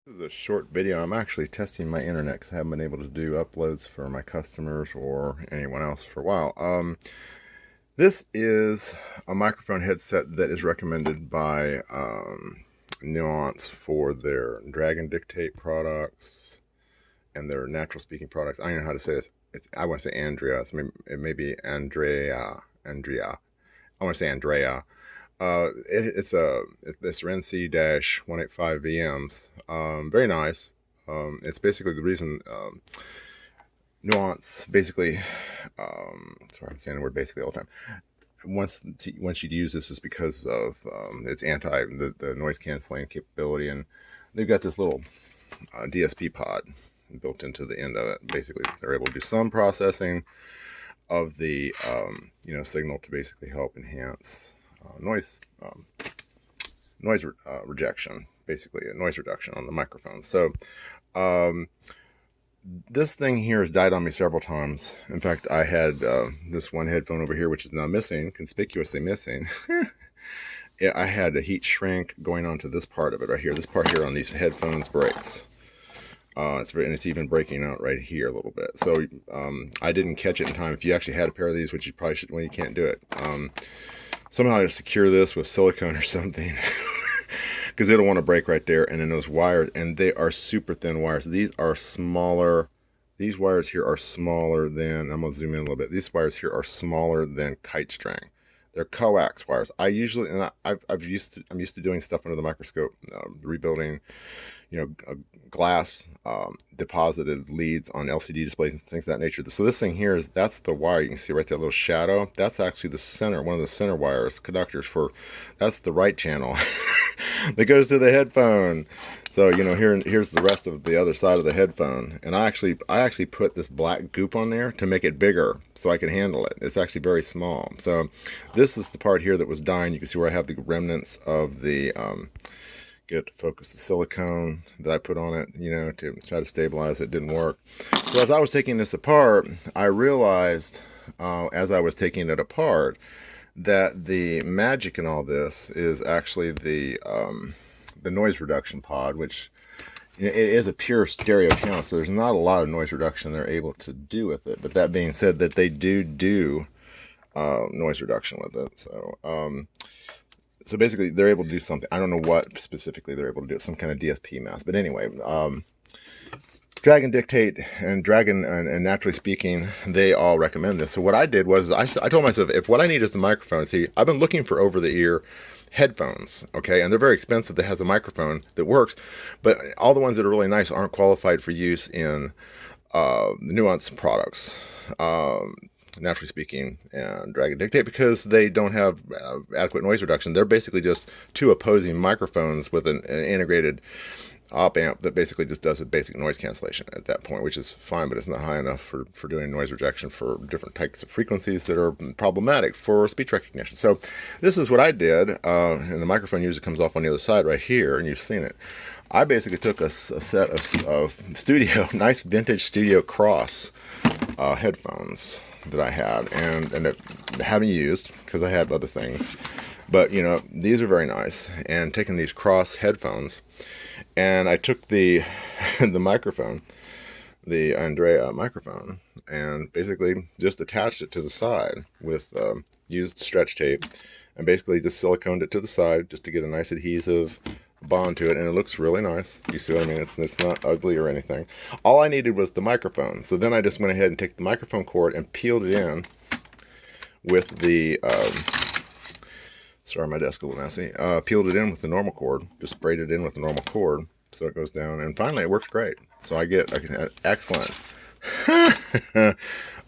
This is a short video. I'm actually testing my internet because I haven't been able to do uploads for my customers or anyone else for a while. This is a microphone headset that is recommended by Nuance for their Dragon Dictate products and their natural speaking products. I don't know how to say this. I want to say Andrea. It may be Andrea. I want to say Andrea. It's NC-185 VMs. Very nice. It's basically the reason Nuance basically. Sorry, I'm saying the word basically all the time. Once you'd use this is because of its the noise canceling capability, and they've got this little DSP pod built into the end of it. Basically, they're able to do some processing of the signal to basically help enhance noise rejection, basically a noise reduction on the microphone. So this thing here has died on me several times. In fact, I had this one headphone over here, which is now missing, conspicuously missing. Yeah, I had a heat shrink going on to this part of it right here. This part here on these headphones breaks. It's even breaking out right here a little bit. So I didn't catch it in time. If you actually had a pair of these, which you probably should, well, you can't do it. Somehow I secure this with silicone or something, because it'll want to break right there. And then those wires, and they are super thin wires. These are smaller. These wires here are smaller than, I'm gonna zoom in a little bit. These wires here are smaller than kite string. They're coax wires. I'm used to doing stuff under the microscope, rebuilding, glass deposited leads on LCD displays and things of that nature. So this thing here that's the wire. You can see right there, little shadow. That's actually the center, one of the center wires, conductors that's the right channel that goes to the headphone. So here's the rest of the other side of the headphone, and I actually put this black goop on there to make it bigger so I can handle it. It's actually very small. So this is the part here that was dying. You can see where I have the remnants of the get to focus, the silicone that I put on it, to try to stabilize it. Didn't work. So as I was taking this apart, I realized as I was taking it apart that the magic in all this is actually the noise reduction pod, which it is a pure stereo channel, so there's not a lot of noise reduction they're able to do with it. But that being said, that they do noise reduction with it. So basically, they're able to do something. I don't know what specifically they're able to do. Some kind of DSP mask. But anyway, Dragon Dictate and Dragon and Naturally Speaking, they all recommend this. So what I did was I told myself, if what I need is the microphone, see, I've been looking for over-the-ear headphones, okay, and they're very expensive, that has a microphone that works, but all the ones that are really nice aren't qualified for use in the Nuance products, Naturally Speaking and Dragon Dictate, because they don't have adequate noise reduction. They're basically just two opposing microphones with an integrated op amp that basically just does a basic noise cancellation at that point, which is fine, but it's not high enough for doing noise rejection for different types of frequencies that are problematic for speech recognition. So this is what I did, and the microphone usually comes off on the other side right here, and you've seen it. I basically took a set of nice vintage Studio Cross headphones that I had, and it haven't used because I had other things, but these are very nice. And taking these Cross headphones, and I took the the microphone, the Andrea microphone, and basically just attached it to the side with used stretch tape, and basically just siliconed it to the side just to get a nice adhesive bond to it, and it looks really nice. You see what I mean? It's not ugly or anything. All I needed was the microphone. So then I just went ahead and took the microphone cord and peeled it in with the sorry, my desk a little messy. Peeled it in with the normal cord. Just sprayed it in with the normal cord so it goes down, and finally it works great. So I can excellent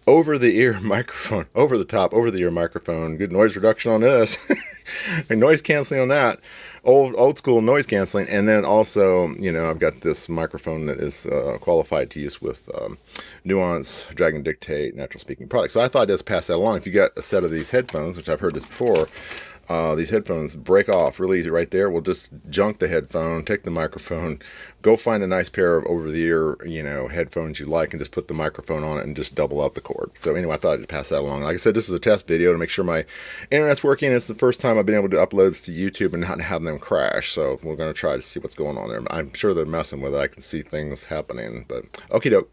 over the ear microphone, over the ear microphone. Good noise reduction on this, and noise canceling on that. Old school noise canceling, and then also, I've got this microphone that is qualified to use with Nuance Dragon Dictate Natural Speaking products. So I thought I'd just pass that along. If you got a set of these headphones, which I've heard this before, these headphones break off really easy right there. We'll just junk the headphone, take the microphone, go find a nice pair of over-the-ear, headphones you like, and just put the microphone on it and just double up the cord. So anyway, I thought I'd pass that along. Like I said, this is a test video to make sure my internet's working. It's the first time I've been able to upload this to YouTube and not have them crash. So we're going to try to see what's going on there. I'm sure they're messing with it. I can see things happening, but okie doke.